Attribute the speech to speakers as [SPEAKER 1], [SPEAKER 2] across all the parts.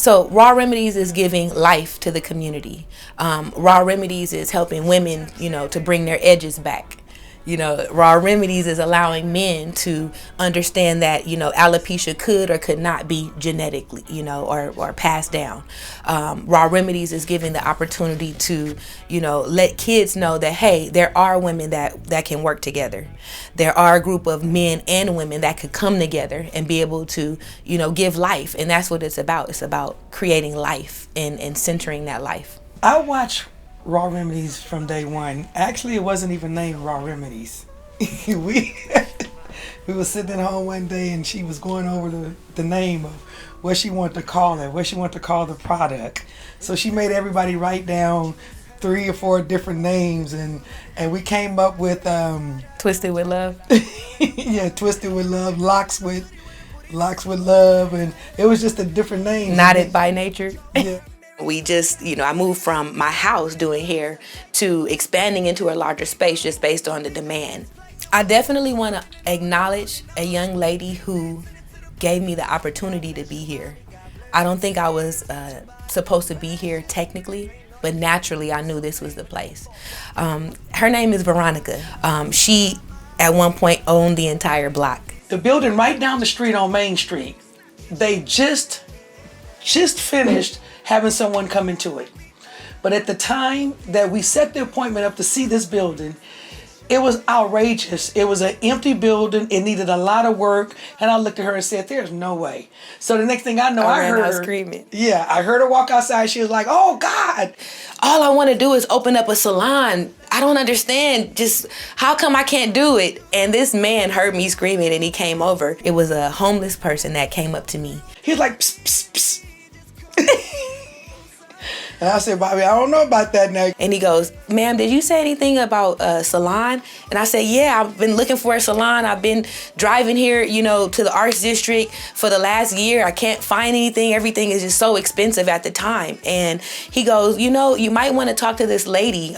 [SPEAKER 1] So Raw Remedies is giving life to the community. Raw Remedies is helping women, to bring their edges back. Raw Remedies is allowing men to understand that, alopecia could or could not be genetically, or passed down. Raw Remedies is giving the opportunity to, let kids know that, hey, there are women that can work together. There are a group of men and women that could come together and be able to, give life. And that's what it's about. It's about creating life and centering that life.
[SPEAKER 2] I watch Raw Remedies from day one. Actually, it wasn't even named Raw Remedies. we were sitting at home one day and she was going over the name of what she wanted to call it, what she wanted to call the product. So she made everybody write down 3 or 4 different names, and we came up with
[SPEAKER 1] Twisted with Love.
[SPEAKER 2] Yeah, Twisted with Love, Locks with Love, and it was just a different name.
[SPEAKER 1] Knotted by Nature.
[SPEAKER 2] Yeah.
[SPEAKER 1] We just, I moved from my house doing hair to expanding into a larger space just based on the demand. I definitely want to acknowledge a young lady who gave me the opportunity to be here. I don't think I was supposed to be here technically, but naturally I knew this was the place. Her name is Veronica. She, at one point, owned the entire block.
[SPEAKER 2] The building right down the street on Main Street, they just finished having someone come into it. But at the time that we set the appointment up to see this building, it was outrageous. It was an empty building. It needed a lot of work. And I looked at her and said, there's no way. So the next thing I know, I heard her
[SPEAKER 1] screaming.
[SPEAKER 2] Yeah, I heard her walk outside. She was like, oh God.
[SPEAKER 1] All I want to do is open up a salon. I don't understand. Just how come I can't do it? And this man heard me screaming and he came over. It was a homeless person that came up to me.
[SPEAKER 2] He was like, psst, psst, psst. And I said, Bobby, I don't know about that now.
[SPEAKER 1] And he goes, ma'am, did you say anything about a salon? And I said, yeah, I've been looking for a salon. I've been driving here, to the Arts District for the last year. I can't find anything. Everything is just so expensive at the time. And he goes, you might want to talk to this lady.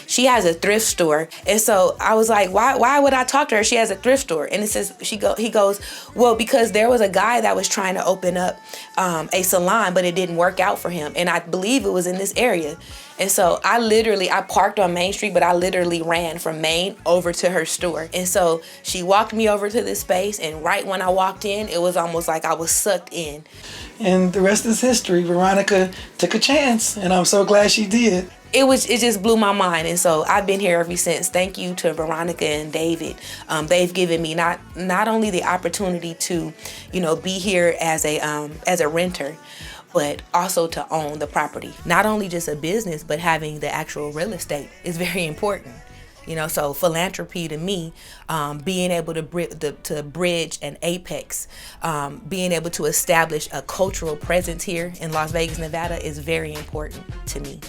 [SPEAKER 1] She has a thrift store. And so I was like, why would I talk to her? She has a thrift store. And he goes, well, because there was a guy that was trying to open up a salon, but it didn't work out for him. And I believe it was in this area. And so I parked on Main Street, but I literally ran from Main over to her store. And so she walked me over to this space, and right when I walked in, it was almost like I was sucked in.
[SPEAKER 2] And the rest is history. Veronica took a chance, and I'm so glad she did.
[SPEAKER 1] It just blew my mind. And so I've been here ever since. Thank you to Veronica and David. They've given me not only the opportunity to, be here as a renter, but also to own the property. Not only just a business, but having the actual real estate is very important. So philanthropy to me, being able to bridge an apex, being able to establish a cultural presence here in Las Vegas, Nevada is very important to me.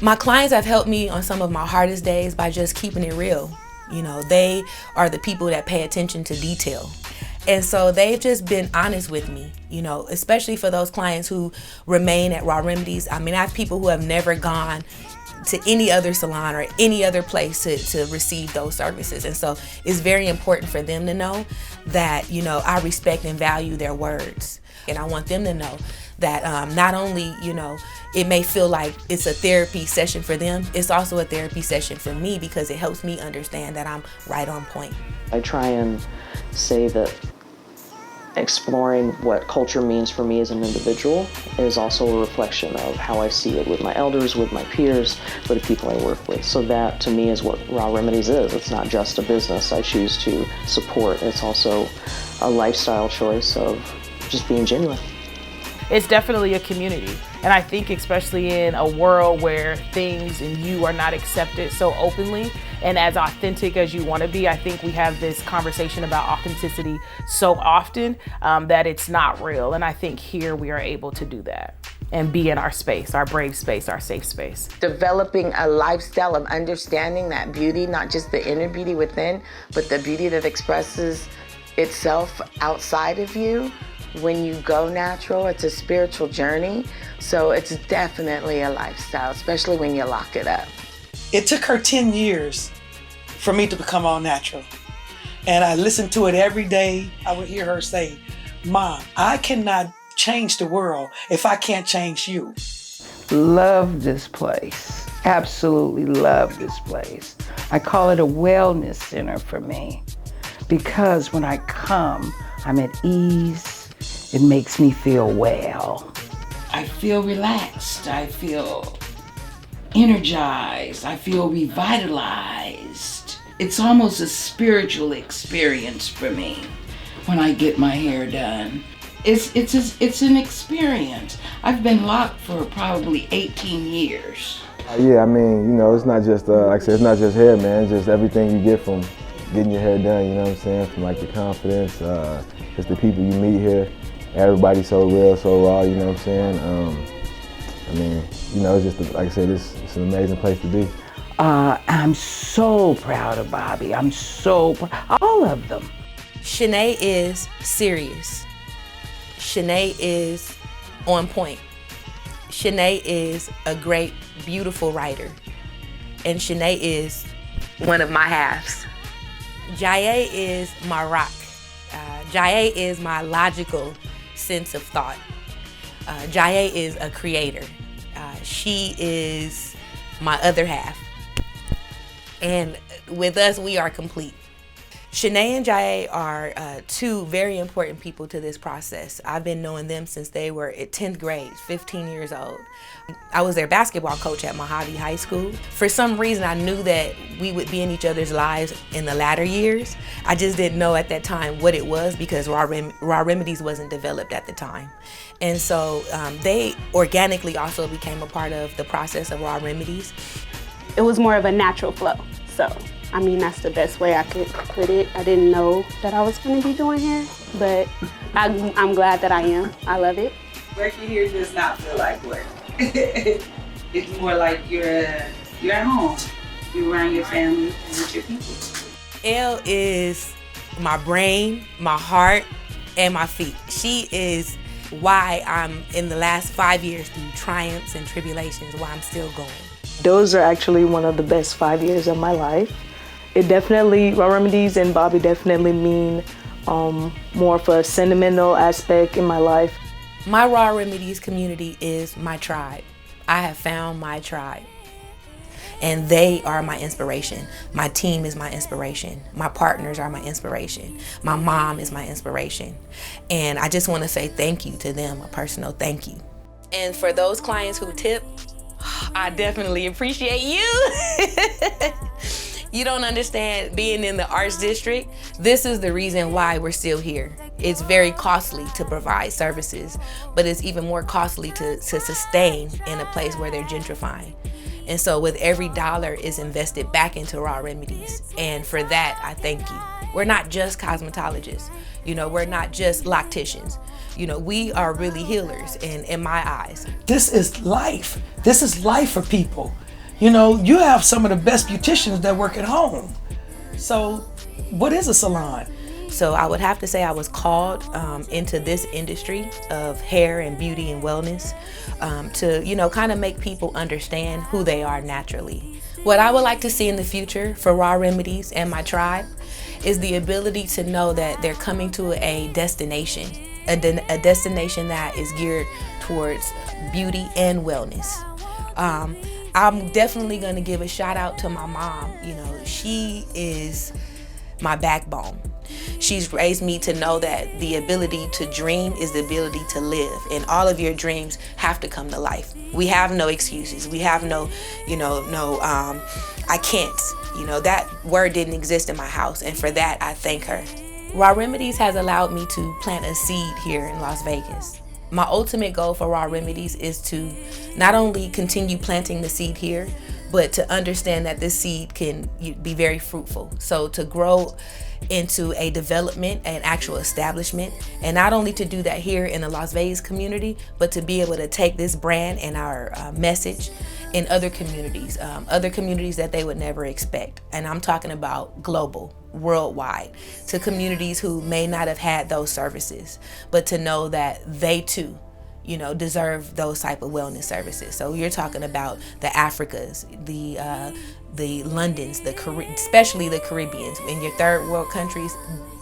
[SPEAKER 1] My clients have helped me on some of my hardest days by just keeping it real. They are the people that pay attention to detail. And so they've just been honest with me, especially for those clients who remain at Raw Remedies. I mean, I have people who have never gone to any other salon or any other place to receive those services. And so it's very important for them to know that, I respect and value their words. And I want them to know that not only, it may feel like it's a therapy session for them, it's also a therapy session for me because it helps me understand that I'm right on point.
[SPEAKER 3] I try and say that exploring what culture means for me as an individual is also a reflection of how I see it with my elders, with my peers, with the people I work with. So that, to me, is what Raw Remedies is. It's not just a business I choose to support. It's also a lifestyle choice of just being genuine.
[SPEAKER 4] It's definitely a community. And I think especially in a world where things and you are not accepted so openly and as authentic as you want to be, I think we have this conversation about authenticity so often that it's not real. And I think here we are able to do that and be in our space, our brave space, our safe space.
[SPEAKER 5] Developing a lifestyle of understanding that beauty, not just the inner beauty within, but the beauty that expresses itself outside of you. When you go natural, it's a spiritual journey. So it's definitely a lifestyle, especially when you lock it up.
[SPEAKER 2] It took her 10 years for me to become all natural. And I listened to it every day. I would hear her say, Mom, I cannot change the world if I can't change you?
[SPEAKER 6] Love this place. Absolutely love this place. I call it a wellness center for me because when I come, I'm at ease. It makes me feel well. I feel relaxed. I feel energized. I feel revitalized. It's almost a spiritual experience for me when I get my hair done. It's an experience. I've been locked for probably 18 years.
[SPEAKER 7] Yeah, I mean, you know, it's not just, like I said, it's not just hair, man. It's just everything you get from getting your hair done, you know what I'm saying? From like the confidence, just the people you meet here. Everybody's so real, so raw, you know what I'm saying? I mean, you know, it's just, like I said, it's an amazing place to be.
[SPEAKER 6] I'm so proud of Bobby. I'm so proud, all of them.
[SPEAKER 1] Shanae is serious. Shanae is on point. Shanae is a great, beautiful writer. And Shanae is one of my halves. Jaye is my rock. Jaye is my logical sense of thought. Jaye is a creator. She is my other half. And with us, we are complete. Shanae and Jaye are two very important people to this process. I've been knowing them since they were at 10th grade, 15 years old. I was their basketball coach at Mojave High School. For some reason, I knew that we would be in each other's lives in the latter years. I just didn't know at that time what it was because Raw Remedies wasn't developed at the time. And so they organically also became a part of the process of Raw Remedies.
[SPEAKER 8] It was more of a natural flow, so. I mean, that's the best way I could put it. I didn't know that I was going to be doing hair, but I'm glad that I am. I love it.
[SPEAKER 9] Working here does not feel like work. It's more like you're at home. You're around your family and with your people.
[SPEAKER 1] Elle is my brain, my heart, and my feet. She is why I'm in the last 5 years through triumphs and tribulations, why I'm still going.
[SPEAKER 3] Those are actually one of the best 5 years of my life. It definitely, Raw Remedies and Bobby definitely mean more of a sentimental aspect in my life.
[SPEAKER 1] My Raw Remedies community is my tribe. I have found my tribe. And they are my inspiration. My team is my inspiration. My partners are my inspiration. My mom is my inspiration. And I just want to say thank you to them, a personal thank you. And for those clients who tip, I definitely appreciate you. You don't understand being in the arts district. This is the reason why we're still here. It's very costly to provide services, but it's even more costly to sustain in a place where they're gentrifying. And so with every dollar is invested back into Raw Remedies. And for that, I thank you. We're not just cosmetologists. You know, we're not just locticians. You know, we are really healers in my eyes.
[SPEAKER 2] This is life. This is life for people. You know, you have some of the best beauticians that work at home. So what is a salon?
[SPEAKER 1] So I would have to say I was called into this industry of hair and beauty and wellness to, you know, kind of make people understand who they are naturally. What I would like to see in the future for Raw Remedies and my tribe is the ability to know that they're coming to a destination, a destination that is geared towards beauty and wellness. I'm definitely gonna give a shout out to my mom. You know, she is my backbone. She's raised me to know that the ability to dream is the ability to live, and all of your dreams have to come to life. We have no excuses. We have no, I can't. You know, that word didn't exist in my house, and for that, I thank her. Raw Remedies has allowed me to plant a seed here in Las Vegas. My ultimate goal for Raw Remedies is to not only continue planting the seed here, but to understand that this seed can be very fruitful. So to grow into a development, an actual establishment, and not only to do that here in the Las Vegas community, but to be able to take this brand and our message in other communities that they would never expect. And I'm talking about global, worldwide, to communities who may not have had those services, but to know that they too, you know, deserve those type of wellness services. So you're talking about the Africas, the Londons, especially the Caribbeans. In your third world countries,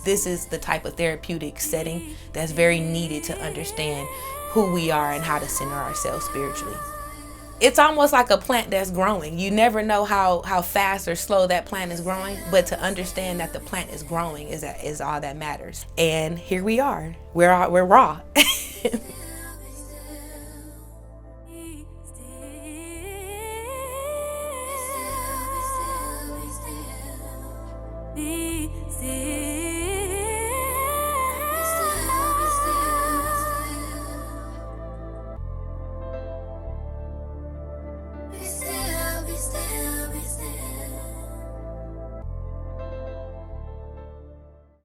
[SPEAKER 1] this is the type of therapeutic setting that's very needed to understand who we are and how to center ourselves spiritually. It's almost like a plant that's growing. You never know how fast or slow that plant is growing, but to understand that the plant is growing is all that matters. And here we are. We're raw.